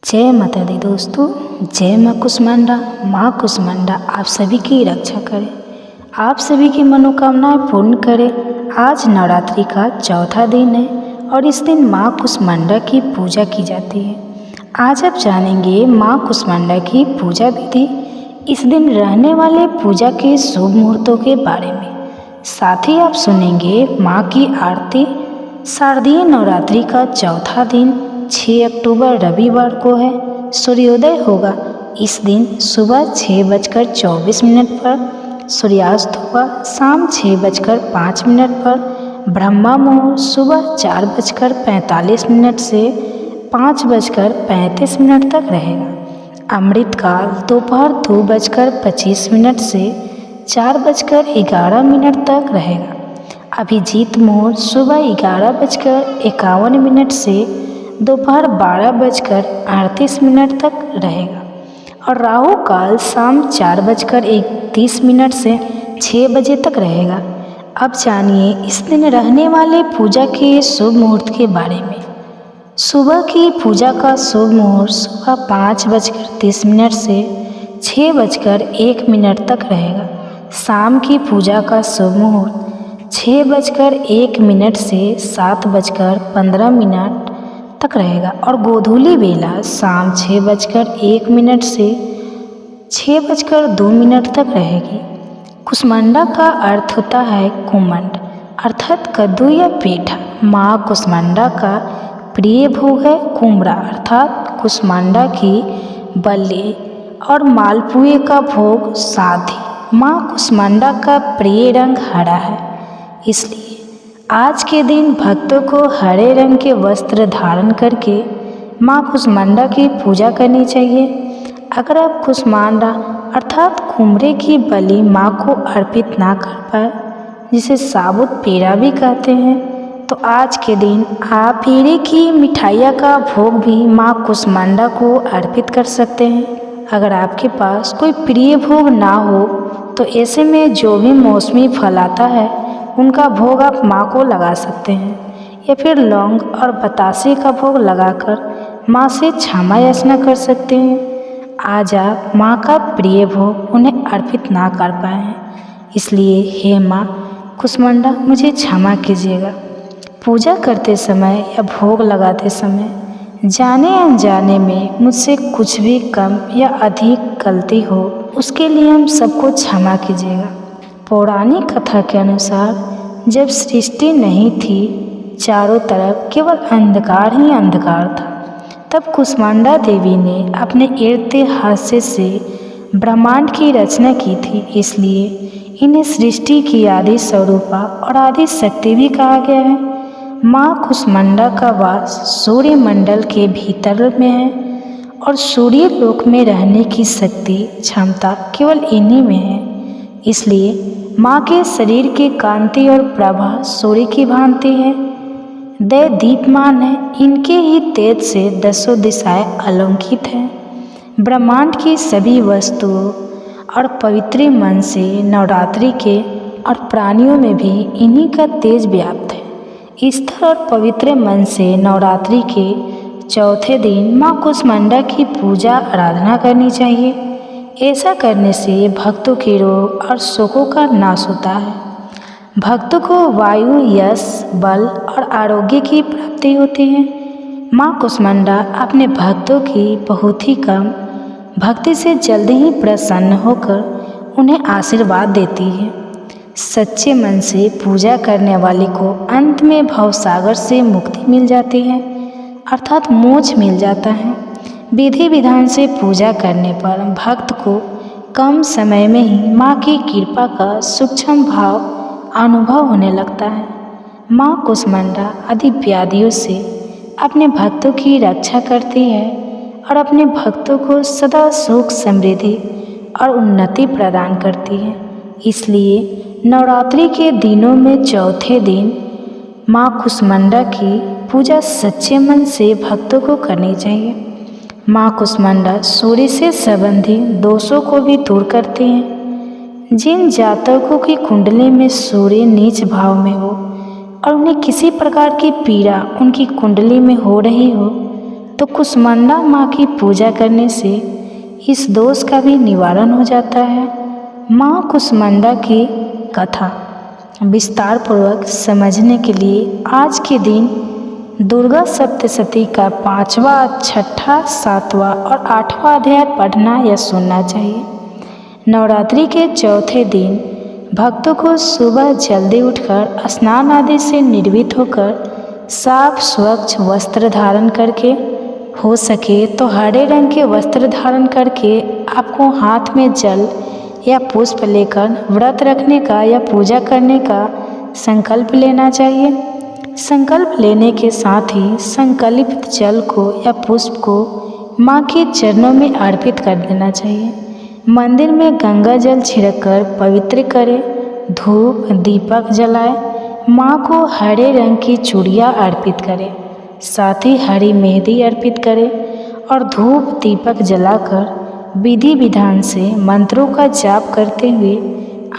जय माता दी दोस्तों। जय माँ कुष्मांडा। माँ कुष्मांडा आप सभी की रक्षा करे, आप सभी की मनोकामनाएं पूर्ण करे। आज नवरात्रि का चौथा दिन है और इस दिन माँ कुष्मांडा की पूजा की जाती है। आज आप जानेंगे माँ कुष्मांडा की पूजा विधि, इस दिन रहने वाले पूजा के शुभ मुहूर्तों के बारे में। साथ ही आप सुनेंगे माँ की आरती। शारदीय नवरात्रि का चौथा दिन 6 अक्टूबर रविवार को है। सूर्योदय होगा इस दिन सुबह 6:24 पर, सूर्यास्त होगा शाम 6:05 पर। ब्रह्मा मुहूर्त सुबह 4:45 से 5:35 तक रहेगा। अमृत काल दोपहर 2:25 से 4:11 तक रहेगा। अभिजीत मुहूर्त सुबह 11:51 से दोपहर 12:38 तक रहेगा और राहु काल शाम 4:31 से 6 बजे तक रहेगा। अब जानिए इस दिन रहने वाले पूजा के शुभ मुहूर्त के बारे में। सुबह की पूजा का शुभ मुहूर्त सुबह 5:30 से 6:01 तक रहेगा। शाम की पूजा का शुभ मुहूर्त 6:01 से 7:15 तक रहेगा और गोधूली बेला शाम 6:01 से 6:02 तक रहेगी। कुष्मांडा का अर्थ होता है कुमंड अर्थात कद्दू या पेठा। माँ कुष्मांडा का प्रिय भोग है कुमड़ा अर्थात कुष्मांडा की बल्ली और मालपुए का भोग साधी। माँ कुष्मांडा का प्रिय रंग हरा है, इसलिए आज के दिन भक्तों को हरे रंग के वस्त्र धारण करके माँ कुष्मांडा की पूजा करनी चाहिए। अगर आप कुष्मांडा अर्थात कुमड़े की बलि माँ को अर्पित ना कर पाए, जिसे साबुत पेड़ा भी कहते हैं, तो आज के दिन आप पेड़े की मिठाइयाँ का भोग भी माँ कुष्मांडा को अर्पित कर सकते हैं। अगर आपके पास कोई प्रिय भोग ना हो तो ऐसे में जो भी मौसमी फल आता है उनका भोग आप माँ को लगा सकते हैं या फिर लौंग और बतासे का भोग लगाकर माँ से क्षमा याचना कर सकते हैं। आज आप माँ का प्रिय भोग उन्हें अर्पित ना कर पाए हैं, इसलिए हे माँ कुष्मांडा मुझे क्षमा कीजिएगा। पूजा करते समय या भोग लगाते समय जाने अनजाने में मुझसे कुछ भी कम या अधिक गलती हो, उसके लिए हम सबको क्षमा कीजिएगा। पौराणिक कथा के अनुसार जब सृष्टि नहीं थी, चारों तरफ केवल अंधकार ही अंधकार था, तब कुष्मांडा देवी ने अपने इर्द हास्य से ब्रह्मांड की रचना की थी। इसलिए इन्हें सृष्टि की आदि स्वरूपा और आदि शक्ति भी कहा गया है। माँ कुष्मांडा का वास सूर्य मंडल के भीतर में है और सूर्य लोक में रहने की शक्ति क्षमता केवल इन्हीं में है। इसलिए माँ के शरीर की कांति और प्रभा सूर्य की भांति है, दय दीप्यमान है। इनके ही तेज से दसों दिशाएं अलंकृत हैं। ब्रह्मांड की सभी वस्तुओं और पवित्र मन से नवरात्रि के और प्राणियों में भी इन्हीं का तेज व्याप्त है। स्थिर और पवित्र मन से नवरात्रि के चौथे दिन माँ कुष्मांडा की पूजा आराधना करनी चाहिए। ऐसा करने से भक्तों के रोग और शोकों का नाश होता है। भक्तों को वायु, यश, बल और आरोग्य की प्राप्ति होती है। माँ कुष्मांडा अपने भक्तों की बहुत ही कम भक्ति से जल्दी ही प्रसन्न होकर उन्हें आशीर्वाद देती है। सच्चे मन से पूजा करने वाले को अंत में भवसागर से मुक्ति मिल जाती है अर्थात मोक्ष मिल जाता है। विधि विधान से पूजा करने पर भक्त को कम समय में ही माँ की कृपा का सूक्ष्म भाव अनुभव होने लगता है। माँ कुष्मांडा आदि व्याधियों से अपने भक्तों की रक्षा करती है और अपने भक्तों को सदा सुख, समृद्धि और उन्नति प्रदान करती है। इसलिए नवरात्रि के दिनों में चौथे दिन माँ कुष्मांडा की पूजा सच्चे मन से भक्तों को करनी चाहिए। माँ कुष्मांडा सूर्य से संबंधित दोषों को भी दूर करती हैं। जिन जातकों की कुंडली में सूर्य नीच भाव में हो और उन्हें किसी प्रकार की पीड़ा उनकी कुंडली में हो रही हो, तो कुष्मांडा माँ की पूजा करने से इस दोष का भी निवारण हो जाता है। माँ कुष्मांडा की कथा विस्तार पूर्वक समझने के लिए आज के दिन दुर्गा सप्तशती का 5वां, 6ठा, 7वां और 8वां अध्याय पढ़ना या सुनना चाहिए। नवरात्रि के चौथे दिन भक्तों को सुबह जल्दी उठकर स्नान आदि से निर्भीत होकर साफ स्वच्छ वस्त्र धारण करके, हो सके तो हरे रंग के वस्त्र धारण करके आपको हाथ में जल या पुष्प लेकर व्रत रखने का या पूजा करने का संकल्प लेना चाहिए। संकल्प लेने के साथ ही संकल्पित जल को या पुष्प को माँ के चरणों में अर्पित कर देना चाहिए। मंदिर में गंगा जल छिड़ककर पवित्र करें, धूप दीपक जलाएं, माँ को हरे रंग की चूड़ियाँ अर्पित करें, साथ ही हरी मेहंदी अर्पित करें और धूप दीपक जलाकर विधि विधान से मंत्रों का जाप करते हुए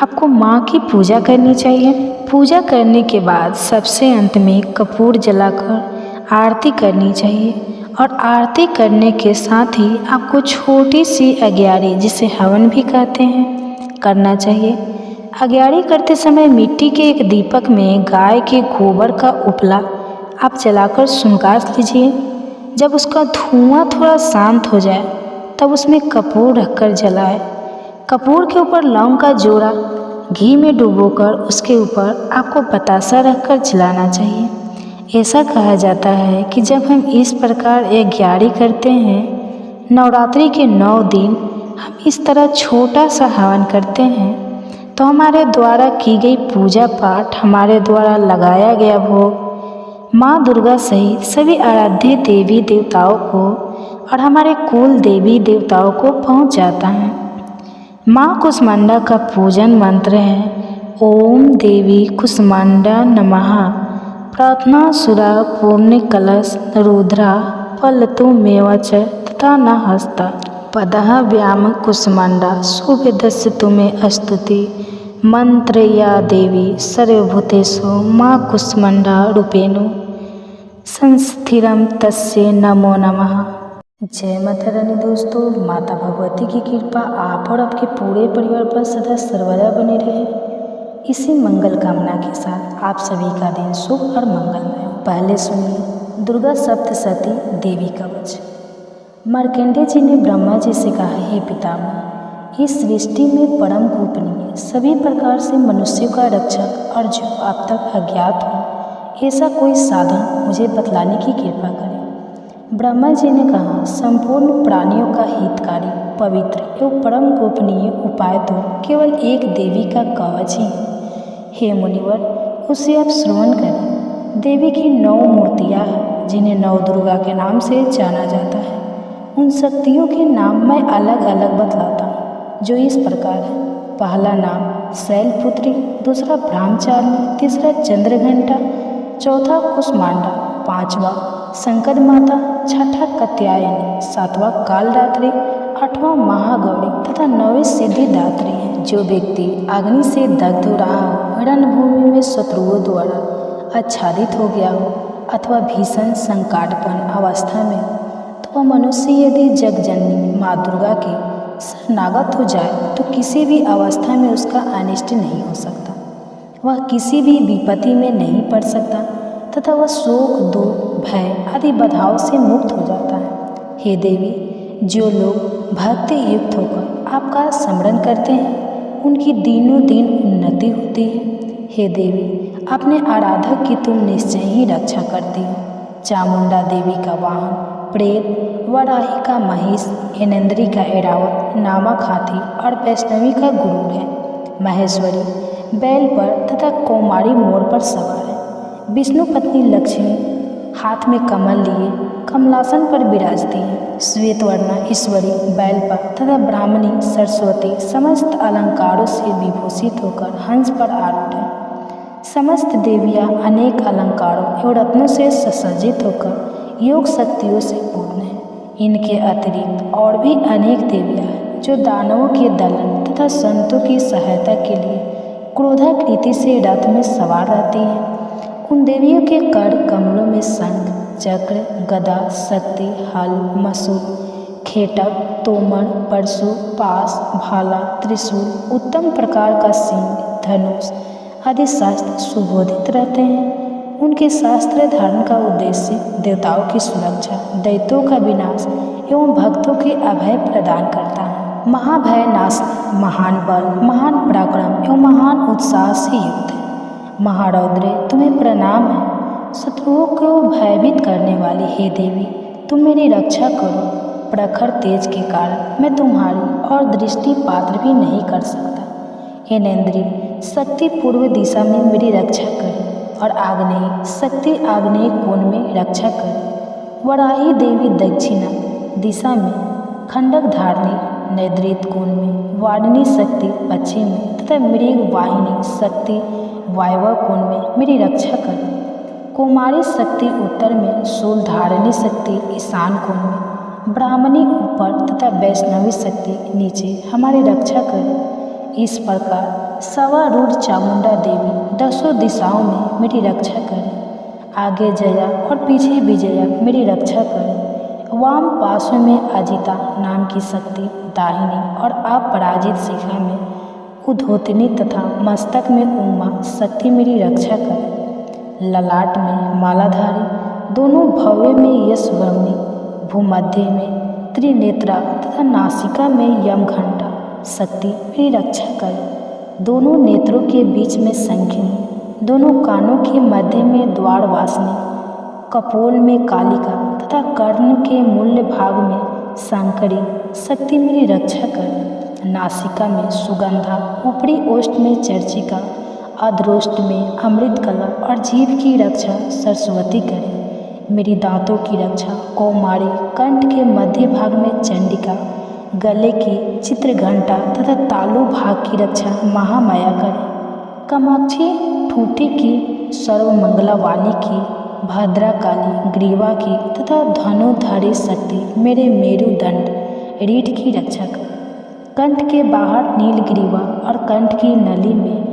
आपको माँ की पूजा करनी चाहिए। पूजा करने के बाद सबसे अंत में कपूर जलाकर आरती करनी चाहिए और आरती करने के साथ ही आपको छोटी सी अग्यारी, जिसे हवन भी कहते हैं, करना चाहिए। अग्यारी करते समय मिट्टी के एक दीपक में गाय के गोबर का उपला आप जलाकर सुनकार लीजिए। जब उसका धुआं थोड़ा शांत हो जाए तब उसमें कपूर रखकर जलाएं। कपूर के ऊपर लौंग का जोड़ा घी में डुबोकर उसके ऊपर आपको बतासा रखकर जलाना चाहिए। ऐसा कहा जाता है कि जब हम इस प्रकार अग्यारी करते हैं, नवरात्रि के 9 दिन हम इस तरह छोटा सा हवन करते हैं, तो हमारे द्वारा की गई पूजा पाठ, हमारे द्वारा लगाया गया भोग माँ दुर्गा सहित सभी आराध्य देवी देवताओं को और हमारे कुल देवी देवताओं को पहुँच जाता है। माँ कुष्मांडा का पूजन मंत्र है ओम देवी कुष्मांडा नमः। प्रार्थना सुरा पूर्ण कलश रुद्रा पलतु मेवच तथा न हस्ता पदः व्याम कुष्मांडा शुभदस्य तुम्हें स्तुति मंत्र या देवी सर्वभूतेषु माँ कुष्मांडा रूपेणु संस्थिरम तस्य नमो नमः। जय माता रानी। दोस्तों, माता भगवती की कृपा आप और आपके पूरे परिवार पर सदा सर्वदा बने रहे, इसी मंगल कामना के साथ आप सभी का दिन शुभ और मंगलमय हो। पहले सुनिए दुर्गा सप्तशती देवी कवच। मार्कंडेय जी ने ब्रह्मा जी से कहा, हे पितामह, इस सृष्टि में परम गोपनीय सभी प्रकार से मनुष्यों का रक्षक और जो आप तक अज्ञात हो, ऐसा कोई साधन मुझे बतलाने की कृपा करें। ब्रह्मा जी ने कहा, संपूर्ण प्राणियों का हितकारी, पवित्र एवं परम गोपनीय उपाय तो केवल एक देवी का कवच ही है। हे मुनिवर, उसे आप श्रवण करें। देवी की 9 मूर्तियाँ हैं, जिन्हें 9 दुर्गा के नाम से जाना जाता है। उन शक्तियों के नाम मैं अलग अलग बतलाता हूँ, जो इस प्रकार है। पहला नाम शैलपुत्री, दूसरा ब्रह्मचारिणी, तीसरा चंद्रघंटा, चौथा कुष्मांडा, 5वां संकट माता, 6ठा कात्यायनी, 7वां कालरात्रि, 8वां महागौरी तथा 9वीं सिद्धिदात्री है। जो व्यक्ति अग्नि से दग्ध हो रहा हो, रणभूमि में शत्रुओं द्वारा आच्छादित हो गया हो अथवा भीषण संकटपूर्ण अवस्था में हो, तो वह मनुष्य यदि जगजननी माँ दुर्गा के शरणागत हो जाए तो किसी भी अवस्था में उसका अनिष्ट नहीं हो सकता, वह किसी भी विपत्ति में नहीं पड़ सकता तथा वह शोक, दुख, भय आदि बाधाओं से मुक्त हो जाता है। हे देवी, जो लोग भक्ति युक्त होकर आपका स्मरण करते हैं, उनकी दिनों दिन उन्नति होती है। हे देवी, अपने आराधक की तुम निश्चय ही रक्षा करती हो। चामुंडा देवी का वाहन प्रेत, वराही का महिष, ऐनेन्द्री का ऐरावत, नामक हाथी और वैष्णवी का गुरूर है। महेश्वरी बैल पर तथा कौमारी मोर पर सवार है। विष्णु पत्नी लक्ष्मी हाथ में कमल लिए कमलासन पर विराजती है। श्वेतवर्णा ईश्वरी बैल पर तथा ब्राह्मणी सरस्वती समस्त अलंकारों से विभूषित होकर हंस पर आरूढ़ है। समस्त देवियाँ अनेक अलंकारों एवं रत्नों से सुसज्जित होकर योग शक्तियों से पूर्ण है। इनके अतिरिक्त और भी अनेक देवियाँ हैं, जो दानवों के दलन तथा संतों की सहायता के लिए क्रोधाकृति से रथ में सवार रहती हैं। उन देवियों के कर कमलों में शंख, चक्र, गदा, शक्ति, हल, मसूल, खेटक, तोमर, परशु, पास, भाला, त्रिशूल, उत्तम प्रकार का सिंह, धनुष आदि शास्त्र सुबोधित रहते हैं। उनके शास्त्र धारण का उद्देश्य देवताओं की सुरक्षा, दैत्यों का विनाश एवं भक्तों के अभय प्रदान करता है। महाभय नाशक, महान बल, महान पराक्रम एवं महान उत्साह से युक्त है। महारौद्रे तुम्हें प्रणाम है। शत्रुओं को भयभीत करने वाली हे देवी, तुम मेरी रक्षा करो। प्रखर तेज के कारण मैं तुम्हारी और दृष्टि पात्र भी नहीं कर सकता। हे नैंद्री, शक्ति पूर्व दिशा में मेरी रक्षा करे और आग्नेय शक्ति आग्नेय कोण में रक्षा करे। वराही देवी दक्षिणा दिशा में, खंडक धारणी नैऋत्य कोण में, वारिणी शक्ति पश्चिम में तथा मृग वाहिनी शक्ति वायव्य कोण में मेरी रक्षा करे। कुमारी शक्ति उत्तर में, शूलधारिणी शक्ति ईशान कोण में, ब्राह्मणी ऊपर तथा वैष्णवी शक्ति नीचे हमारी रक्षा करे। इस प्रकार सवारूढ़ चामुंडा देवी दसों दिशाओं में मेरी रक्षा करे। आगे जया और पीछे विजया मेरी रक्षा करे। वाम पार्श्व में अजिता नाम की शक्ति दाहिनी और अपराजित शिखा में उद्योतनी तथा मस्तक में उमा शक्ति मेरी रक्षा करे। ललाट में मालाधारी, दोनों भव्य में यशवर्णी, भूमध्य में त्रिनेत्रा तथा नासिका में यमघंटा शक्ति मेरी रक्षा करे। दोनों नेत्रों के बीच में शंखिनी, दोनों कानों के मध्य में द्वारवासिनी, कपोल में कालिका तथा कर्ण के मूल्य भाग में सांकरी शक्ति मेरी रक्षा करे। नासिका में सुगंधा, ऊपरी ओष्ठ में चर्चिका, अधरोष्ठ में अमृतकला और जीभ की रक्षा सरस्वती करे। मेरी दांतों की रक्षा कौमारी, कंठ के मध्य भाग में चंडिका, गले की चित्रघंटा तथा तालु भाग की रक्षा महामाया करे। कामाक्षी ठूठी की, सर्वमंगला वाणी की, भद्राकाली ग्रीवा की तथा धनुधारी शक्ति मेरे मेरुदंड रीढ़ की रक्षा करे। कंठ के बाहर नीलग्रीवा और कंठ की नली में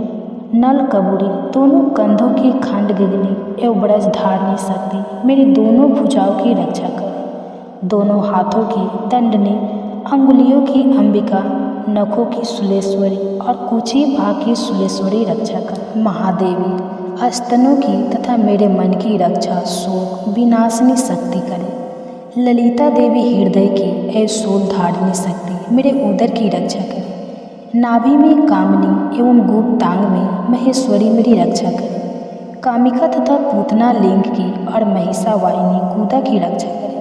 नलकबूरी, दोनों कंधों की खंडगिनी एवं ब्रजधारणी शक्ति मेरी दोनों भुजाओं की रक्षा करे। दोनों हाथों की दंडनी, अंगुलियों की अंबिका, नखों की सुलेश्वरी और कुची भाग की सुलेश्वरी रक्षा करे। महादेवी स्तनों की तथा मेरे मन की रक्षा शोक विनाशिनी शक्ति करे। ललिता देवी हृदय की एवं शूलधारिणी शक्ति मेरे उदर की रक्षा करे। नाभि में कामिनी एवं गुप्तांग में महेश्वरी मेरी रक्षा करे। कामिका तथा पूतना लिंग की और महिषा वाहिनी कूदा की रक्षा करे।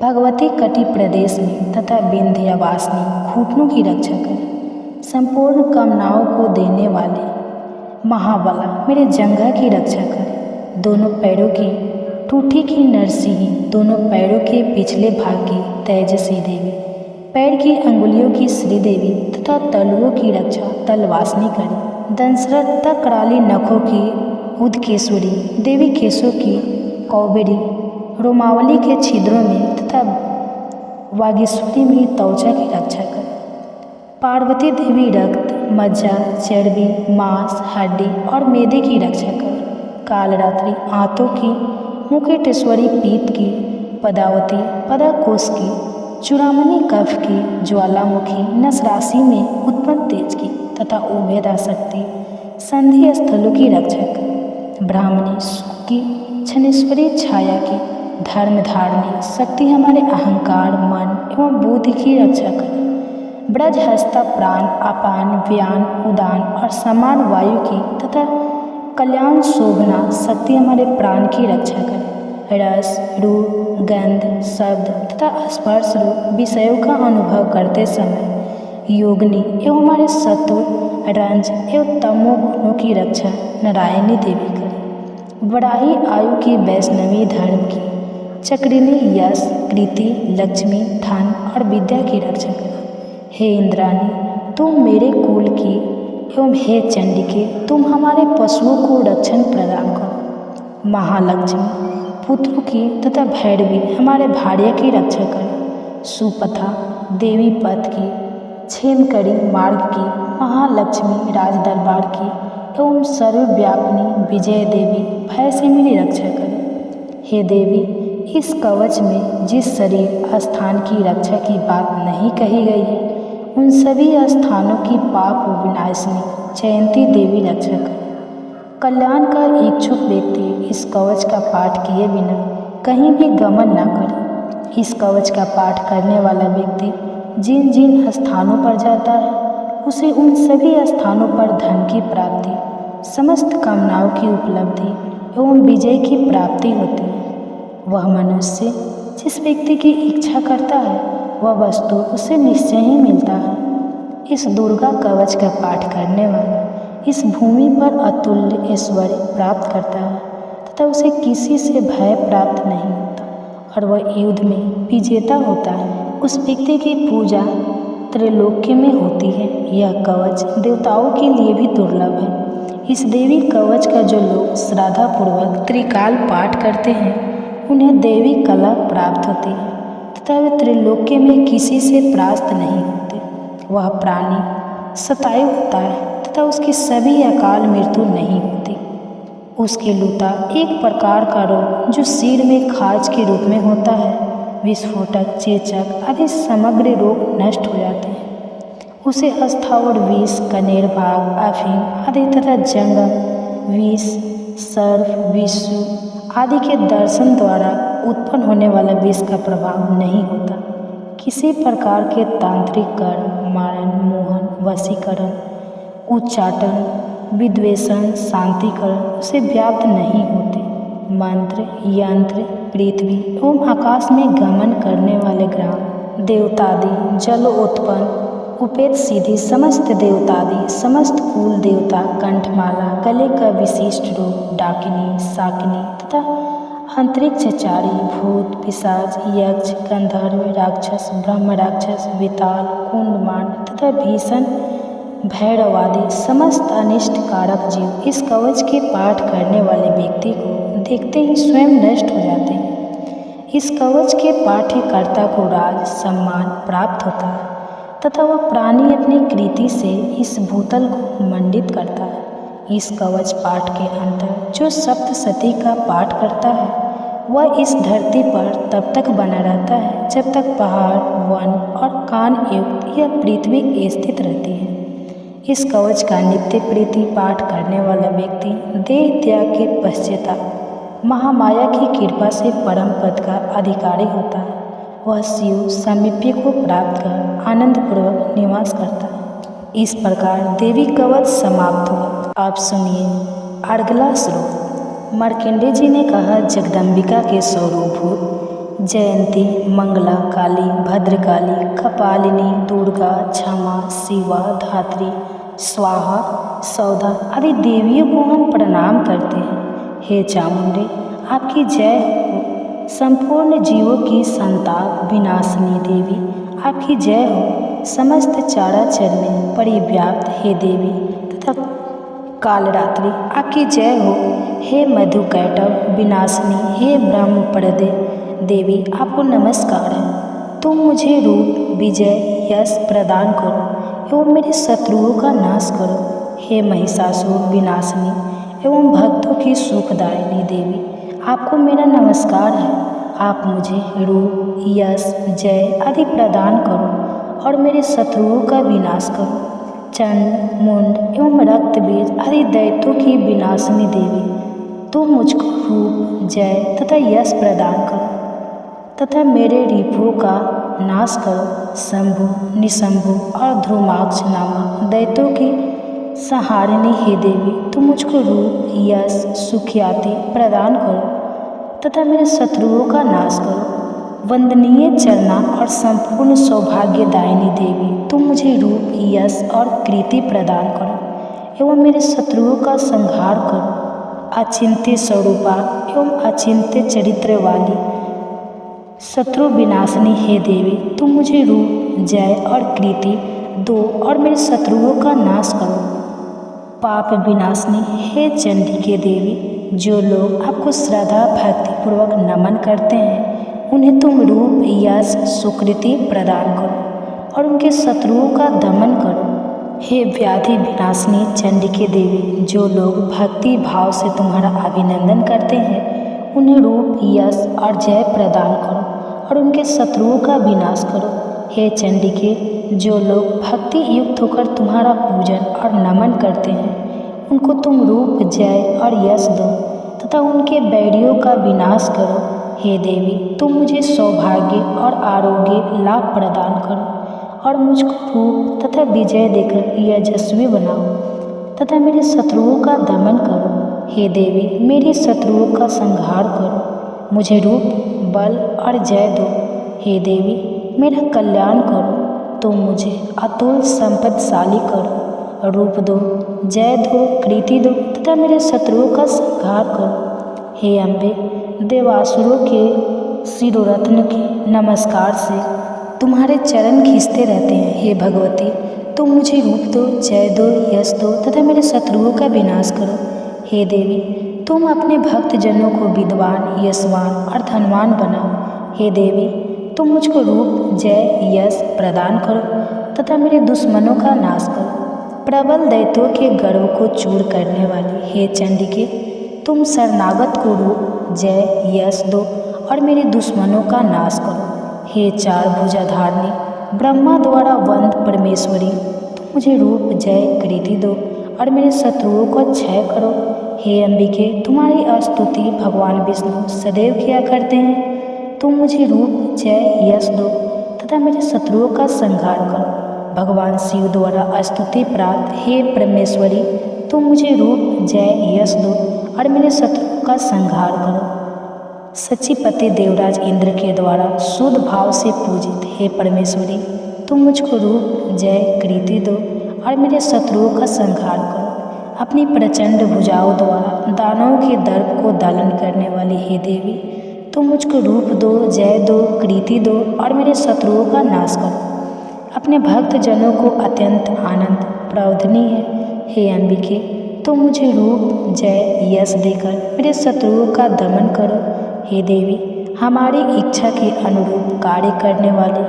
भगवती कटि प्रदेश में तथा विंध्यवासिनी घुटनों की रक्षा करे। संपूर्ण कामनाओं को देने वाले महाबला मेरे जंघा की रक्षा करे। दोनों पैरों की ठूठी की नरसिंही, दोनों पैरों के पिछले भाग की तेजसी देवी, पैर की अंगुलियों की श्रीदेवी तथा तलुओं की रक्षा तलवासिनी करे। दंसरत तथा कराली नखों की उदकेश्वरी देवी, केशों की कौबेरी, रोमावली के छिद्रों में तथा वागीश्वरी मेरी त्वचा की रक्षा करे। पार्वती देवी रक्त, मज्जा, चर्बी, मांस, हड्डी और मेदे की रक्षा करे। कालरात्रि आंतों की, मुकुटेश्वरी पीत की, पदावती पदाकोश की, चूड़ामणि कफ की, ज्वालामुखी नस राशि में उत्पन्न तेज की तथा उभेदा शक्ति संधि स्थलों की रक्षा करे। ब्राह्मणी सुख की, छनेश्वरी छाया की, धर्म धारणी शक्ति हमारे अहंकार, मन एवं बुद्धि की रक्षा करे। ब्रजहस्ता प्राण, अपान, व्यान, उदान और समान वायु की तथा कल्याण शोभना शक्ति हमारे प्राण की रक्षा करे। रस, रूप, गंध, शब्द तथा स्पर्श रूप विषयों का अनुभव करते समय योगिनी एवं हमारे सत्व, रंज एवं तमो गुणों की रक्षा नारायणी देवी करे। बड़ाई आयु की वैष्णवी धर्म की, चक्रिणी यश, कृति, लक्ष्मी, धन और विद्या की रक्षा करे। हे इंद्राणी, तुम मेरे कुल की एवं हे चंडिके, तुम हमारे पशुओं को रक्षण प्रदान करो। महालक्ष्मी पुत्रों की तथा भैरवी हमारे भार्य की रक्षा करे। सुपथा देवी पथ की, क्षेमकरी मार्ग की, महालक्ष्मी राज दरबार की एवं सर्वव्यापिनी विजय देवी भय से मेरी रक्षा करे। हे देवी, इस कवच में जिस शरीर स्थान की रक्षा की बात नहीं कही गई है, उन सभी स्थानों की पाप विनाशिनी जयंती देवी रक्षक है। कल्याण का इच्छुक व्यक्ति इस कवच का पाठ किए बिना कहीं भी गमन न करे। इस कवच का पाठ करने वाला व्यक्ति जिन जिन स्थानों पर जाता है, उसे उन सभी स्थानों पर धन की प्राप्ति, समस्त कामनाओं की उपलब्धि एवं विजय की प्राप्ति होती है। वह मनुष्य जिस व्यक्ति की इच्छा करता है, वह वस्तु उसे निश्चय ही मिलता है। इस दुर्गा कवच का पाठ करने वाला इस भूमि पर अतुल्य ऐश्वर्य प्राप्त करता है तथा उसे किसी से भय प्राप्त नहीं होता और वह युद्ध में विजेता होता है। उस व्यक्ति की पूजा त्रैलोक्य में होती है। यह कवच देवताओं के लिए भी दुर्लभ है। इस देवी कवच का जो लोग श्रद्धापूर्वक त्रिकाल पाठ करते हैं, उन्हें देवी कला प्राप्त होती है तथा वे त्रैलोक्य में किसी से परास्त नहीं होते। वह प्राणी सतायु होता है तथा उसकी सभी अकाल मृत्यु नहीं होती। उसके लूता एक प्रकार का रोग जो सिर में खाज के रूप में होता है, विस्फोटक, चेचक आदि समग्र रोग नष्ट हो जाते हैं। उसे अस्थावर विष, कनेर भाग, अफीम आदि तथा जंगम विष, सर्प, विषु आदि के दर्शन द्वारा उत्पन्न होने वाला विष का प्रभाव नहीं होता। किसी प्रकार के तांत्रिक कर्म, मारण, मोहन, वशीकरण, उच्चाटन, विद्वेषण, शांतिकरण उसे व्याप्त नहीं होते। मंत्र, यंत्र, पृथ्वी एवं आकाश में गमन करने वाले ग्राम देवतादि, जलोत्पन्न, उपेत सीधी समस्त देवतादि, समस्त कुल देवता, कंठमाला, गले का विशिष्ट रूप, डाकिनी, शाकिनी तथा अंतरिक्षचारी, भूत, पिशाच, यक्ष, गंधर्व, राक्षस, ब्रह्म राक्षस, विताल, कुंडमांड तथा भीषण भैरवादि समस्त अनिष्ट कारक जीव इस कवच के पाठ करने वाले व्यक्ति को देखते ही स्वयं नष्ट हो जाते हैं। इस कवच के पाठ्यकर्ता को राज सम्मान प्राप्त होता है तथा वह प्राणी अपनी कृति से इस भूतल को मंडित करता है। इस कवच पाठ के अंतर जो सप्तशती का पाठ करता है, वह इस धरती पर तब तक बना रहता है जब तक पहाड़, वन और कान युक्त यह पृथ्वी स्थित रहती है। इस कवच का नित्य प्रीति पाठ करने वाला व्यक्ति देह त्याग के पश्चात महामाया की कृपा से परम पद का अधिकारी होता है। वह शिव सामीप्य को प्राप्त कर आनंदपूर्वक निवास करता है। इस प्रकार देवी कवच समाप्त हुआ। आप सुनिए अगला श्लोक। मार्कंडेय जी ने कहा, जगदम्बिका के स्वरूपभूत जयंती, मंगला, काली, भद्रकाली, कपालिनी, दुर्गा, क्षमा, शिवा, धात्री, स्वाहा, सौदा आदि देवियों को हम प्रणाम करते हैं। हे चामुंडे, आपकी जय हो। संपूर्ण जीवों की संताप विनाशिनी देवी, आपकी जय हो। समस्त चराचर में परिव्याप्त हे देवी तथा कालरात्रि, आपकी जय हो। हे मधुकैटभ विनाशिनी, हे ब्रह्मप्रदे देवी, आपको नमस्कार है। तुम मुझे रूप, विजय, यश प्रदान करो एवं मेरे शत्रुओं का नाश करो। हे महिषासुर विनाशिनी एवं भक्तों की सुखदायिनी देवी, आपको मेरा नमस्कार है। आप मुझे रूप, यश, जय आदि प्रदान करो और मेरे शत्रुओं का विनाश करो। चंड, मुंड एवं रक्त बीज आदि दैत्यों की विनाशिनी देवी, तुम मुझको रूप, जय तथा यश प्रदान करो तथा मेरे रिपुओं का नाश करो। शंभु, निशंभु और ध्रुमाक्ष नामक दैत्यों की संहारिणी हे देवी, तुम मुझको रूप, यश, सुख्याति प्रदान करो तथा मेरे शत्रुओं का नाश करो। वंदनीय चरना और संपूर्ण सौभाग्यदायिनी देवी, तुम मुझे रूप, यश और कृति प्रदान करो एवं मेरे शत्रुओं का संहार करो। अचिंत्य स्वरूपा एवं अचिंत्य चरित्र वाली शत्रु विनाशिनी हे देवी, तुम मुझे रूप, जय और कृति दो और मेरे शत्रुओं का नाश करो। पाप विनाशिनी हे चंडी के देवी, जो लोग आपको श्रद्धा भक्तिपूर्वक नमन करते हैं, उन्हें तुम रूप, यश, सुकृति प्रदान करो और उनके शत्रुओं का दमन करो। हे व्याधि विनाशिनी चंडी के देवी, जो लोग भक्ति भाव से तुम्हारा अभिनंदन करते हैं, उन्हें रूप, यश और जय प्रदान करो और उनके शत्रुओं का विनाश करो। हे चंडिके, जो लोग भक्ति युक्त होकर तुम्हारा पूजन और नमन करते हैं, उनको तुम रूप, जय और यश दो तथा उनके बैरियों का विनाश करो। हे देवी, तुम मुझे सौभाग्य और आरोग्य लाभ प्रदान करो और मुझको रूप तथा विजय देकर यशस्वी बनाओ तथा मेरे शत्रुओं का दमन करो। हे देवी, मेरे शत्रुओं का संहार करो, मुझे रूप, बल और जय दो। हे देवी, मेरा कल्याण करो, तुम मुझे अतुल संपत्तिशाली करो, रूप दो, जय दो, कृति दो तथा मेरे शत्रुओं का संहार करो। हे अम्बे, देवासुरों के शिरोरत्न के नमस्कार से तुम्हारे चरण खींचते रहते हैं। हे भगवती, तुम मुझे रूप दो, जय दो, यश दो तथा मेरे शत्रुओं का विनाश करो। हे देवी, तुम अपने भक्त जनों को विद्वान, यशवान और धनवान बनाओ। हे देवी, तुम मुझको रूप, जय, यश प्रदान करो तथा मेरे दुश्मनों का नाश करो। प्रबल दैत्यों के गर्व को चूर करने वाली हे चंडिके, तुम शरणागत को रूप, जय, यश दो और मेरे दुश्मनों का नाश करो। हे चार भुजाधारिणी, ब्रह्मा द्वारा वंद परमेश्वरी, तुम मुझे रूप, जय, कृति दो और मेरे शत्रुओं को क्षय करो। हे अंबिके, तुम्हारी स्तुति भगवान विष्णु सदैव किया करते हैं। तुम मुझे रूप, जय, यश दो तथा मेरे शत्रुओं का संहार करो। भगवान शिव द्वारा स्तुति प्राप्त हे परमेश्वरी, तुम मुझे रूप, जय, यश दो और मेरे शत्रुओं का संहार करो। सचिपति देवराज इंद्र के द्वारा शुद्ध भाव से पूजित हे परमेश्वरी, तुम मुझको रूप, जय, कृति दो और मेरे शत्रुओं का संहार करो। अपनी प्रचंड भुजाओं द्वारा दानवों के दर्प को दलन करने वाली हे देवी, तुम मुझको रूप दो, जय दो, कृति दो और मेरे शत्रुओं का नाश करो। अपने भक्त जनों को अत्यंत आनंद प्रौधनी है हे अंबिके, तुम मुझे रूप, जय, यश देकर मेरे शत्रुओं का दमन करो। हे देवी, हमारी इच्छा के अनुरूप कार्य करने वाली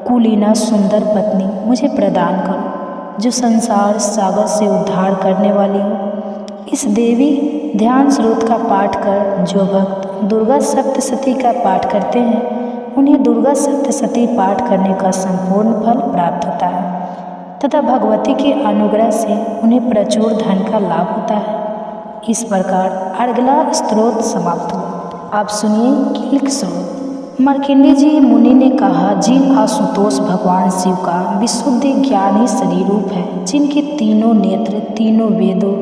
कुलीना सुंदर पत्नी मुझे प्रदान करो, जो संसार सागर से उद्धार करने वाली हो। इस देवी ध्यान स्रोत का पाठ कर जो भक्त दुर्गा सप्तशती का पाठ करते हैं, उन्हें दुर्गा सप्तशती पाठ करने का संपूर्ण फल प्राप्त होता है तथा भगवती के अनुग्रह से उन्हें प्रचुर धन का लाभ होता है। इस प्रकार अर्गला स्तोत्र समाप्त हुआ। आप सुनिए कीलक स्रोत। मार्कंडेय जी मुनि ने कहा, जिन आशुतोष भगवान शिव का विशुद्ध ज्ञान ही शरीर रूप है, जिनके तीनों नेत्र तीनों वेदों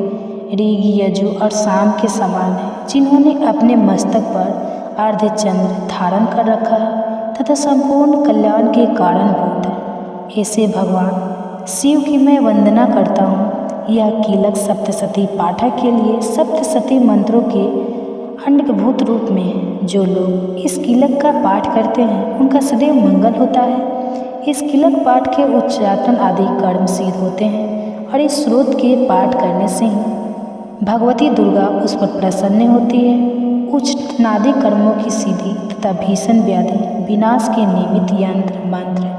ऋग, यजु और साम के समान है, जिन्होंने अपने मस्तक पर अर्धचंद्र धारण कर रखा है तथा संपूर्ण कल्याण के कारणभूत है, ऐसे भगवान शिव की मैं वंदना करता हूँ। यह कीलक सप्तशती पाठक के लिए सप्तशती मंत्रों के अंडभूत रूप में है। जो लोग इस कीलक का पाठ करते हैं, उनका सदैव मंगल होता है। इस कीलक पाठ के उच्चाटन आदि कर्म सिद्ध होते हैं और इस स्रोत के पाठ करने से ही भगवती दुर्गा उस पर प्रसन्न होती है। उच्च नादि कर्मों की सिद्धि तथा भीषण व्याधि विनाश के निमित्त यंत्र मंत्र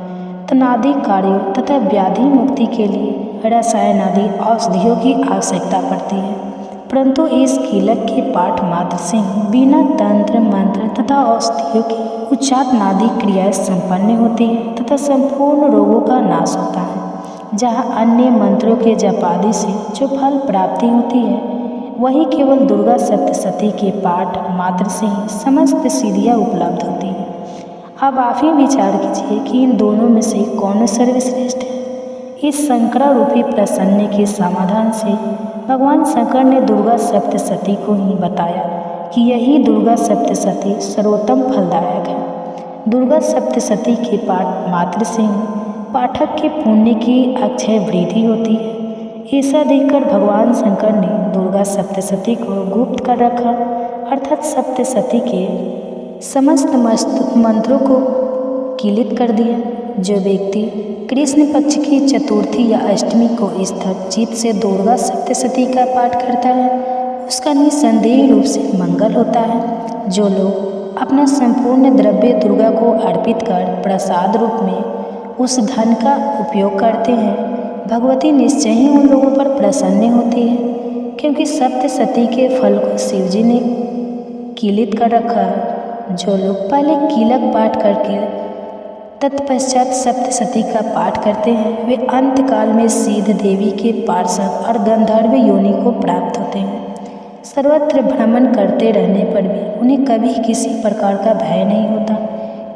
तनादि कार्यों तथा व्याधि मुक्ति के लिए रसायन आदि औषधियों की आवश्यकता पड़ती है, परंतु इस कीलक के पाठ मात्र से बिना तंत्र मंत्र तथा औषधियों की उच्चाटनादि क्रियाएं संपन्न होती है तथा संपूर्ण रोगों का नाश होता है। जहाँ अन्य मंत्रों के जपादि से जो फल प्राप्ति होती है, वही केवल दुर्गा सप्तशती के पाठ मात्र से ही समस्त सिद्धियाँ उपलब्ध होती हैं। अब आप ही विचार कीजिए कि इन दोनों में से कौन सर्वश्रेष्ठ है। इस शंकरा रूपी प्रसन्न के समाधान से भगवान शंकर ने दुर्गा सप्तशती को ही बताया कि यही दुर्गा सप्तशती सर्वोत्तम फलदायक है। दुर्गा सप्तशती के पाठ मात्र से ही पाठक के पुण्य की अक्षय वृद्धि होती है। ऐसा देखकर भगवान शंकर ने दुर्गा सप्तशती को गुप्त कर रखा, अर्थात सप्तशती के समस्त मंत्रों को कीलित कर दिया। जो व्यक्ति कृष्ण पक्ष की चतुर्थी या अष्टमी को स्थिर चित्त से दुर्गा सप्तशती का पाठ करता है, उसका निसंदेह रूप से मंगल होता है। जो लोग अपना संपूर्ण द्रव्य दुर्गा को अर्पित कर प्रसाद रूप में उस धन का उपयोग करते हैं, भगवती निश्चय ही उन लोगों पर प्रसन्न होती है, क्योंकि सप्तशती के फल को शिव जी ने कीलित कर रखा है। जो लोग पहले कीलक पाठ करके तत्पश्चात सप्तशती का पाठ करते हैं वे अंतकाल में सिद्ध देवी के पार्षद और गंधर्व योनि को प्राप्त होते हैं। सर्वत्र भ्रमण करते रहने पर भी उन्हें कभी किसी प्रकार का भय नहीं होता,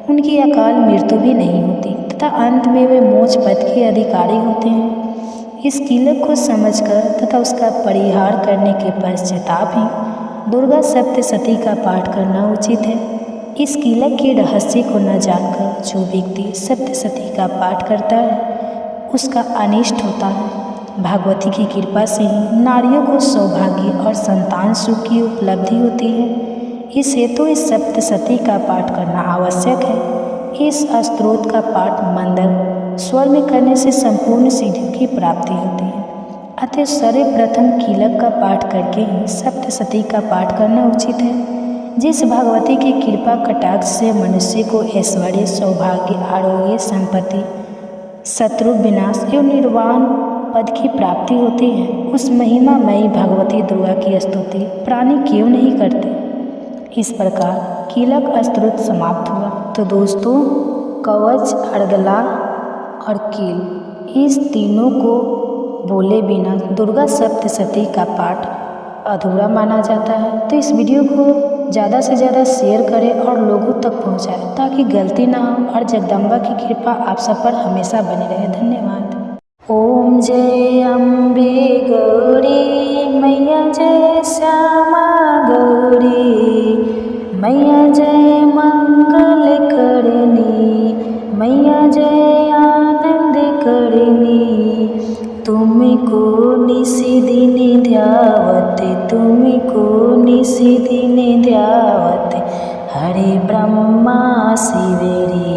उनकी अकाल मृत्यु भी नहीं होती तथा अंत में वे मोक्ष पद के अधिकारी होते हैं। इस कीलक को समझकर तथा उसका परिहार करने के पश्चाताप ही दुर्गा सप्तशती का पाठ करना उचित है। इस कीलक के रहस्य को न जानकर जो व्यक्ति सप्तशती का पाठ करता है उसका अनिष्ट होता है। भगवती की कृपा से ही नारियों को सौभाग्य और संतान सुख की उपलब्धि होती है। इस हेतु इस सप्तशती का पाठ करना आवश्यक है। इस स्तोत्र का पाठ मंदर स्वर में करने से संपूर्ण सिद्धियों की प्राप्ति होती है। अतः सर्वप्रथम कीलक का पाठ करके ही सप्तशती का पाठ करना उचित है। जिस भगवती की कृपा कटाक्ष से मनुष्य को ऐश्वर्य, सौभाग्य, आरोग्य, संपत्ति, शत्रु विनाश एवं निर्वाण पद की प्राप्ति होती है, उस महिमामयी भगवती दुर्गा की स्तुति प्राणी क्यों नहीं करते। इस प्रकार कीलक स्तोत्र समाप्त हुआ। तो दोस्तों, कवच, अर्गला और कील इस तीनों को बोले बिना दुर्गा सप्तशती का पाठ अधूरा माना जाता है। तो इस वीडियो को ज़्यादा से ज़्यादा शेयर करें और लोगों तक पहुंचाएं ताकि गलती ना हो और जगदम्बा की कृपा आप सब पर हमेशा बनी रहे। धन्यवाद। ओम जय अम्बे गौरी मैया, जय श्यामा गौरी मैया, जय मंगल करनी मैया, जय आनंद करनी। तुमको निशि दिन ध्यावत, तुमको निशि दिन ध्यावत, हरे ब्रह्मा शिवेरी।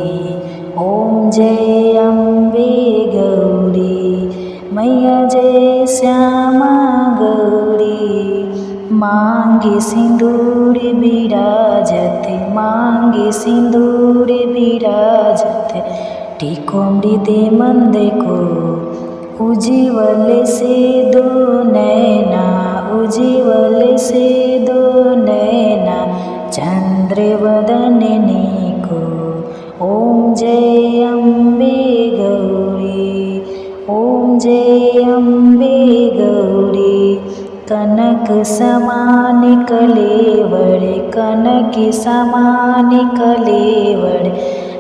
ओम जय अम्बे गौरी मैया, जय श्यामा गौरी। मांगे सिंदूर विराजत, मांगे सिंदूर विराजत, टीको मृदे मंद को उज्ज्वल से दो नैना, उज्ज्वल से दो नैना, चंद्र वदननी को। ओम जय अम्बे गौरी, ओम जय अम्बे गौरी। कनक समान कलेवर, कनक समान कलेवर,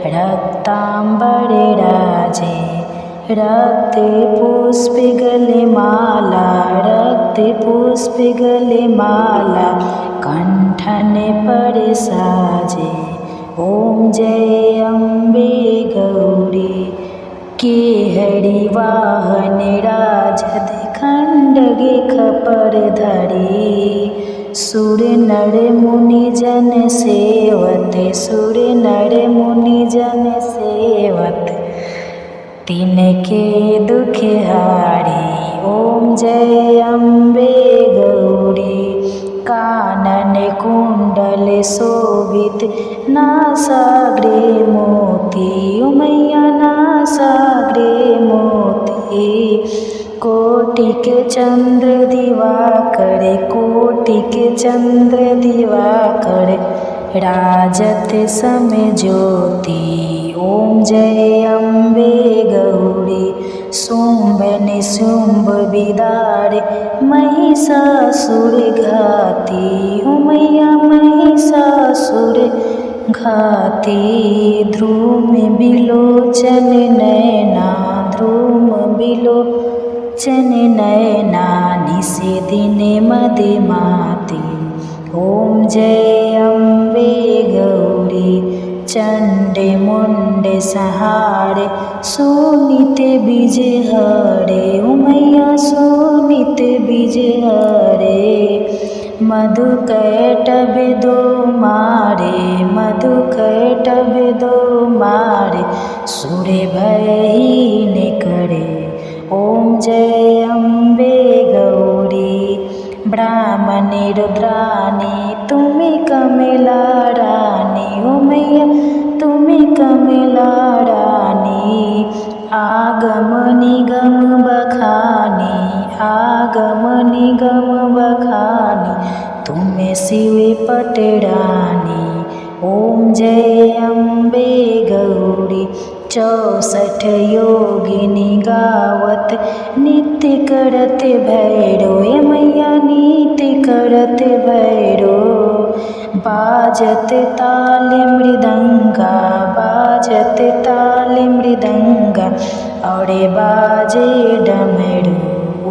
रक्तांबर राजे, रक्त पुष्प गले माला, रक्त पुष्प गले माला, कंठन पर साजे। ओम जय अम्बे गौरी। के हरि वाहन राजद खंडगे खपर धरी, सुर नर मुनि जन सेवत, सुर नर मुनि जन सेवत, तिनके दुख हारी। ओम जय अम्बे गौरी। कानन कुंडल शोभित, नासाग्रे मोती, मैया नासाग्रे मोती। कोटिक चंद्र दिवाकर, कोटिक चंद्र दिवाकर, राजत समय ज्योति। ओम जय अम्बे गौरी। शुंभ निशुंभ विदारे, महिषासुर घाती, मैया महिषासुर घाती। ध्रुम बिलोचन नैना, ध्रुम बिलोचन नैना, निशि दिन मदमाती। ओम जय अम्बे गौरी। चंड मुंड सहारे, सुनित बीज हरे, मैया सुनित बीज हरे। मधु कैटभ दो मारे, मधु कैटभ दो मारे, सुर भयहीन करे। ओम जय अम्बे गौरी। ब्राह्मण रुद्राणी, तुम्हें कमला रानी, ओ मैया तुम्हें कमला रानी। आगम निगम बखानी, आगम निगम बखानी, तुम्हें शिवे पटरानी। ओम जय अम्बे गौरी 64 योगिनी गावत नित्य करत भैरो। ये मैया नित्य करत भैरो। बाजत ताल मृदंगा, बाजत ताल मृदंगा और बाजे डमरू।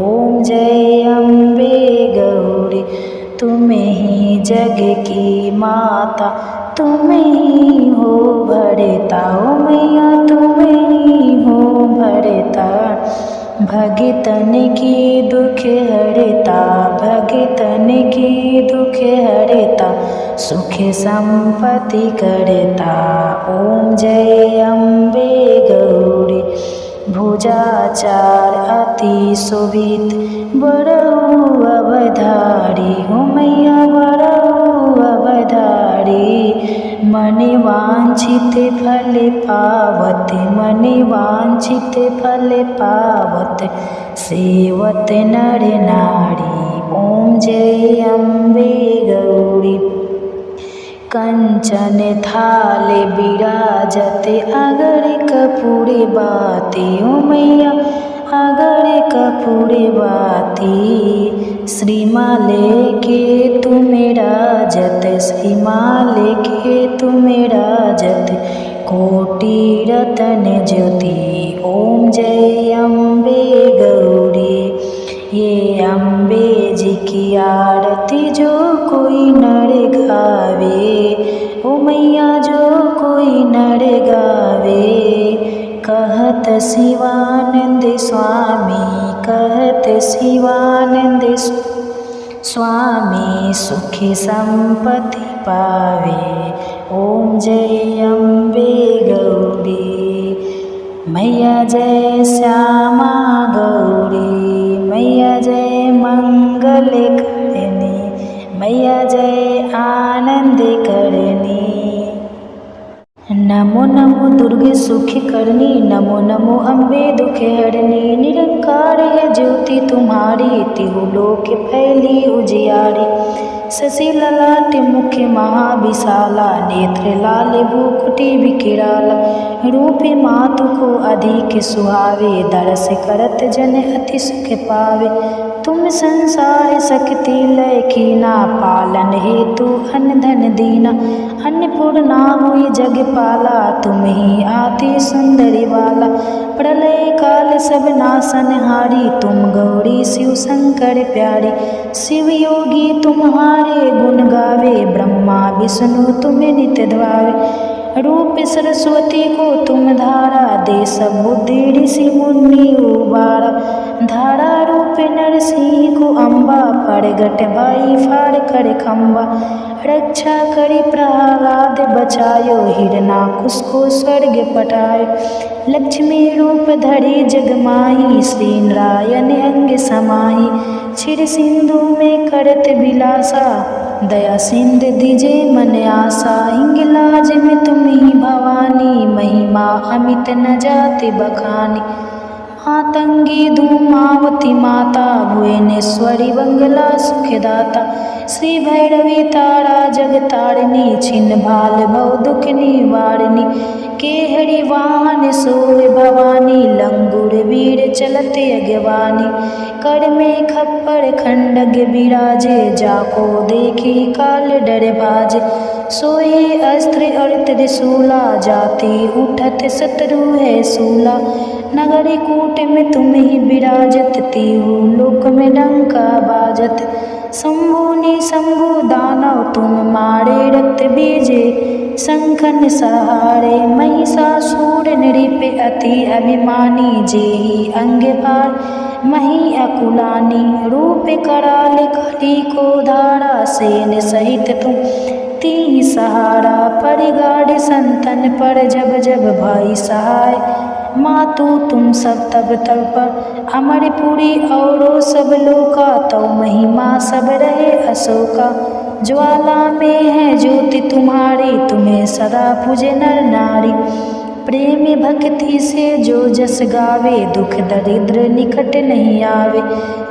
ओम जय अम्बे गौरी तुम्हें ही जग की माता, तुम्हें ही हो भरता। ओ मैया तुम्हें ही हो भरता। भगतन की दुख हरता, भगतन की दुख हरता, सुख संपत्ति करता। ओम जय अम्बे गौरी भुजाचार अति शोभित बड़ऊ अवधारी। हो मैया बड़ऊ अवधारी। मन वांछित फल पावत, मन वांछित फल पावत, सेवत नर नारी। ओम जय अम्बे गौरी कंचन थाल विराजत अगर कपूरे बाती। ओ मैया अगर कपूरे बाती। श्रीमाले के तुम राजत, श्रीमाले के तुम राजत, कोटि रतन ज्योति। ओम जय अम्बे गौरी। ये अम्बे जी की आरती जो कोई नर गावे। ओ मैया जो कोई नर गावे। कहत शिवानंद स्वामी, कहत शिवानंद स्वामी, सुख संपत्ति पावे। ओम जय अम्बे गौरी। मैया जय श्यामा गौरी, मैया जय मंगल करनी, मैया जय आनंद करनी। नमो नमो दुर्गे सुख करनी, नमो नमो अम्बे दुख हरनी। निरंकार है ज्योति तुम्हारी, तिहु लोक फैली उजियारी। शशि ललाट मुख महाविशाला, नेत्र लाल भूकुटी विकिराला। रूप मातु को अधिक सुहावे, दरस करत जन अति सुख पावे। तुम संसार शक्ति लय कीना, पालन हेतु अन्न धन दीना। अन्नपूर्णा हुई जग पाला, तुम ही आती सुंदरी बाला। प्रलय काल सब नाशनहारी, तुम गौरी शिव शंकर प्यारी। शिव योगी तुम्हारे गुण गावे, ब्रह्मा विष्णु तुम्हें नित्य ध्यावे। रूप सरस्वती को तुम धारा, दे सब बुद्धि ऋषि मुनि उबारा। धारा रूप नरसिंह को अम्बा, प्रगट भाई फाड़ कर खम्बा। रक्षा करी प्रहलाद बचायो, हिरणाकुश को स्वर्ग पटायो। लक्ष्मी रूप धरी जगमाही, श्री नारायण अंग समाही। क्षीर सिंधु में करत विलासा, दया सिंध दिजे मन आशा। हिंगलाज में तुम ही भवानी, महिमा अमित न जाति बखानी। मातंगी धूमावती माता, भुवनेश्वरी बंगला सुखदाता। श्री भैरवी तारा जगतारिणी, छिन्न भाल भव दुख निवारिणी। केहरी वाहन सोए भवानी, लंगुर वीर चलत अगवानी। कर में खप्पर खंडग विराजे, जाको देखी काल डर भाजे। सोए अस्त्र और त्रिशूला, जाति उठत शत्रु है सूला। नगरी कूट में तुम ही विराजत, तिहु लोक में डंका बाजत। शंभु निशंभु दानव तुम मारे, रक्त बीजे शंखन सहारे। महिषासुर नृप अति अभिमानी, जेहि अंग पार मही अकुलानी। रूप कराल काली को धारा, सेन सहित तुम तीन सहारा। परिगाढ़ संतन पर जब जब भाई सहाय। मातु तुम सब तब तब पर अमरपुरी औरो सब लोका। तो महिमा सब रहे अशोका। ज्वाला में है ज्योति तुम्हारी, तुम्हें सदा पूजे नर नारी। प्रेम भक्ति से जो जस गावे, दुख दरिद्र निकट नहीं आवे।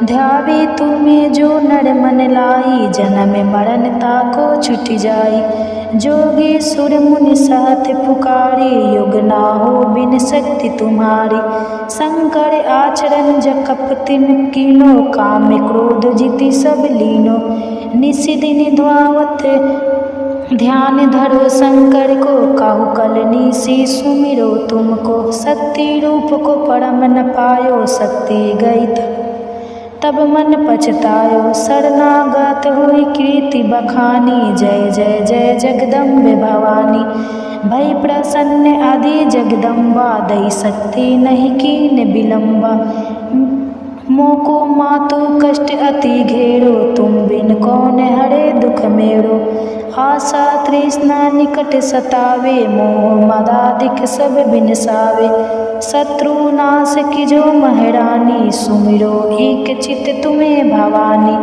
ध्यावे तुम्हें जो नर मन लाई, जन्म मरण ताको छुट जाई। जोगी सुर मुनि साथ पुकारे, युग ना हो बिन शक्ति तुम्हारी। शंकर आचरण जकप तिन कीनो, काम क्रोध जिति सब लीनो। निशि दिन ध्यावत ध्यान धरो शंकर को, काहू कल निशि सुमिरो तुमको। शक्ति रूप को परम न पायो, शक्ति गई तब मन पछतायो। शरणागत हुई कीर्ति बखानी, जय जय जय जगदम्बे भवानी। भई प्रसन्न आदि जगदम्बा, दई शक्ति नहीं कीन विलम्बा। मोको मातु कष्ट अति घेरो, तुम बिन कौन हरे दुख मेरो। आशा तृष्णा निकट सतावे, मोह मदाधिक सब बिनसावे। शत्रु नाश कीजो महारानी, सुमिरो एक चित तुम्हें भवानी।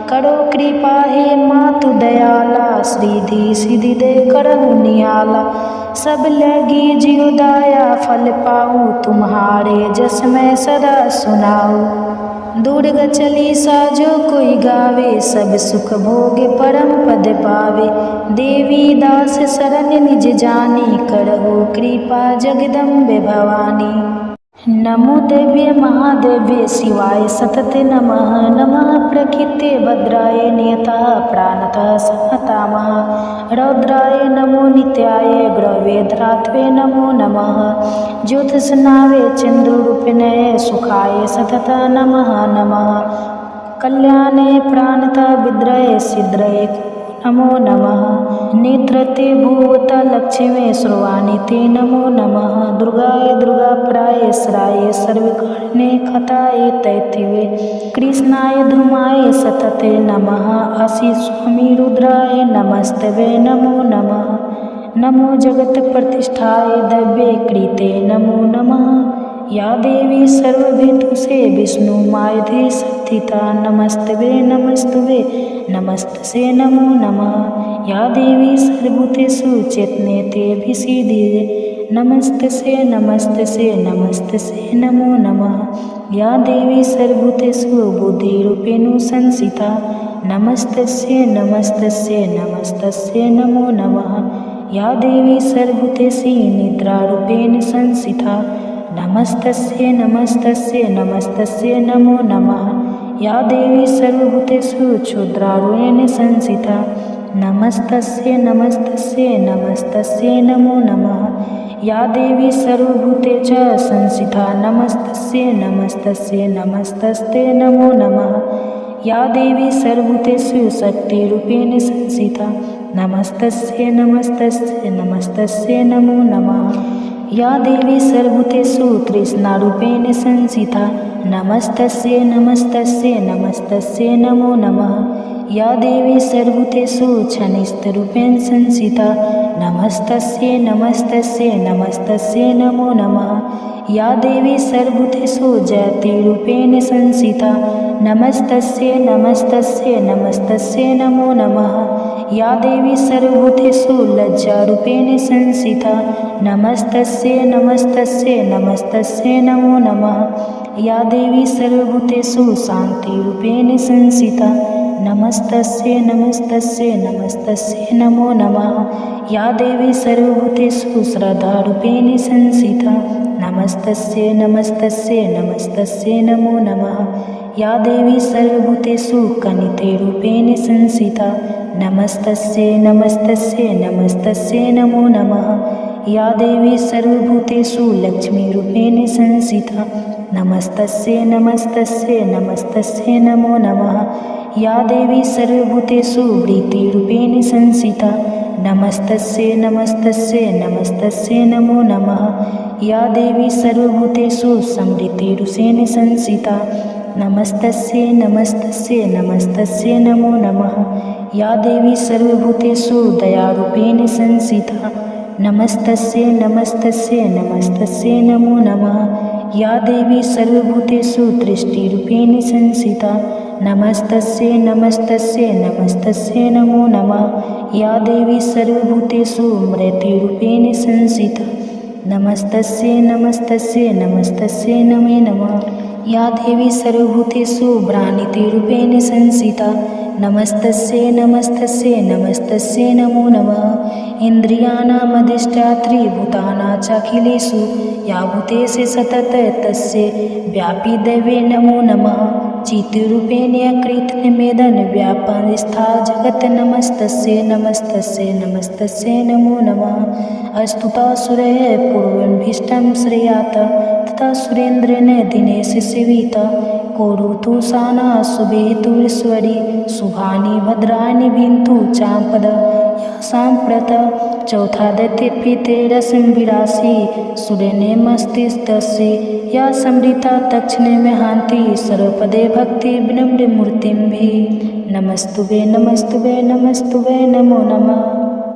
करो कृपा हे मातु दयाला, श्रीधि सिद्धि दे करहु नियाला। सब लगी जियो दाया फल पाऊँ, तुम्हारे जस मैं सदा सुनाऊँ। दुर्गा चालीसा जो कोई गावे, सब सुख भोगे परम पद पावे। देवी दास शरण निज जानी, करहु कृपा जगदम्बे भवानी। नमो देव्ये महादेव्ये शिवाय सतते नमः। नमः प्रकृते भद्राय नियतः प्राणतः सनतामः। रौद्राय नमो नित्याय ग्रहवेधरात्वे नमो नमः। ज्योतिषनावे चंद्ररूपिणे सुखाय सतत नमः नमः। कल्याणे प्राणतः विद्रये सिद्रये नमो नमः। नेत्रते भूवत लक्ष्मी श्रवाणि ते नमो नमः। दुर्गाय दुर्गाप्राय स्राय सर्वकारिणे खताय तैथिवे। कृष्णाय धूमाय सतते नमः। असि स्वामी रुद्राय नमस्तवे नमो नमः। नमो जगत प्रतिष्ठाय दव्ये कृते नमो नमः। या देवी सर्वभूतु से विष्णु मायधे स्थिता, नमस्तवे नमस्तुवे नमस्तसे नमो नमः। या देवी सर्वभूतेषु चेतनेते विसीदे, नमस्तसे नमस्तसे नमस्तसे नमो नमः। या देवी सर्वभूतेषु बुद्धिरूपेण संस्थिता, नमस्तस्यै नमस्तस्यै नमस्तस्यै नमो नमः। या देवी सर्वभूतेषु निद्रारूपेण संस्थिता, नमस्तस्यै नमस्तस्यै नमस्तस्यै नमो नमः। या देवी सर्वभूतेषु क्षुद्रारूपेण संस्थिता, नमस्तस्यै नमस्तस्यै नमस्तस्यै नमो नमः। या देवी सर्वभूतेषु संस्थिता, नमस्तस्यै नमस्तस्यै नमस्तस्यै नमो नमः। या देवी सर्वभूतेषु शक्तिरूपेण संस्थिता, नमस्तस्यै नमस्तस्यै नमस्तस्यै नमो नमः। या देवी सर्वभूतेषु तृष्णारूपेण संस्थिता, नमस्तस्यै नमस्तस्यै नमस्तस्यै नमो नमः। या देवी सर्वभूतेषु क्षणिस्थरूपेण संस्थिता, नमस्तस्यै नमस्तस्यै नमस्तस्यै नमो नमः। या देवी सर्वभूतेषु जयतिरूपेण संस्थिता, नमस्तस्यै नमस्तस्यै नमस्तस्यै नमो नमः। या देवी सर्वभूतेषु लज्जारूपेण संस्थिता, नमस्तस्यै नमस्तस्यै नमस्तस्यै नमो नमः। या देवी सर्वभूतेषु शान्तिरूपेण संस्थिता, नमस्तस्यै नमस्तस्यै नमस्तस्यै नमो नमः। या देवी सर्वभूतेषु श्रद्धारूपेण संस्थिता, नमस्तस्यै नमस्तस्यै नमस्तस्यै नमो नमः। या देवी सर्वभूतेषु कनितेरूपेण संस्थिता, नमस्तस्यै नमस्तस्यै नमस्तस्यै नमो नमः। या देवी सर्वभूतेषु लक्ष्मीरूपेण संस्थिता, नमस्तस्यै नमस्तस्यै नमस्तस्यै नमो नमः। या देवी सर्वभूतेषु वृत्तिरूपेण संस्थिता, नमस्तस्यै नमस्तस्यै नमस्तस्यै नमो नमः। या देवी सर्वभूतेषु समृद्धिरूपेण संस्थिता, नमस्तस्यै नमस्तस्यै नमस्तस्यै नमो नमः। या देवी सर्वभूतेषु दयारूपेण संस्थिता, नमस्तस्यै नमस्तस्यै नमस्तस्यै नमो नमः। या देवी सर्वभूतेषु दृष्टिरूपेण संस्थिता, नमस्तस्यै नमस्तस्यै नमस्तस्यै नमो नमः। या देवी सर्वभूतेषु मृतिरूपेण संस्थिता, नमस्तस्यै नमस्तस्यै नमस्तस्यै नमे नमः। या देवी सर्वभूतेषु भ्रान्तिरूपेण संस्थिता नमस्तस्यै नमस्तस्यै नमस्तस्यै नमो नमः। इन्द्रियाणामधिष्ठात्री भूतानां चाखिलेषु या भूतेषु सततं तस्यै व्यापिदेवे नमो नमः। चित्रूपेण कृतनिवेदन व्यापनस्था जगत् नमस्तस्यै नमस्तस्यै नमस्तस्यै नमो नमः। स्तुता सुरैः पूर्वमभीष्टं श्रेयात् तथा सुरेन्द्रेण दिनेश सेविता करोतु साना शुभेतुरीश्वरी शुभानि भद्राणि भिन्तु चापद या साम्प्रत चौथादित्यपीतेरसं विरासि सूर्यनेमस्तिस्तस्य या समृता दक्षिणे में हान्ति सर्वपदे भक्ति विनम्र मूर्तिं भी नमस्तुभे नमस्तुभे नमस्तुभे नमो नमः।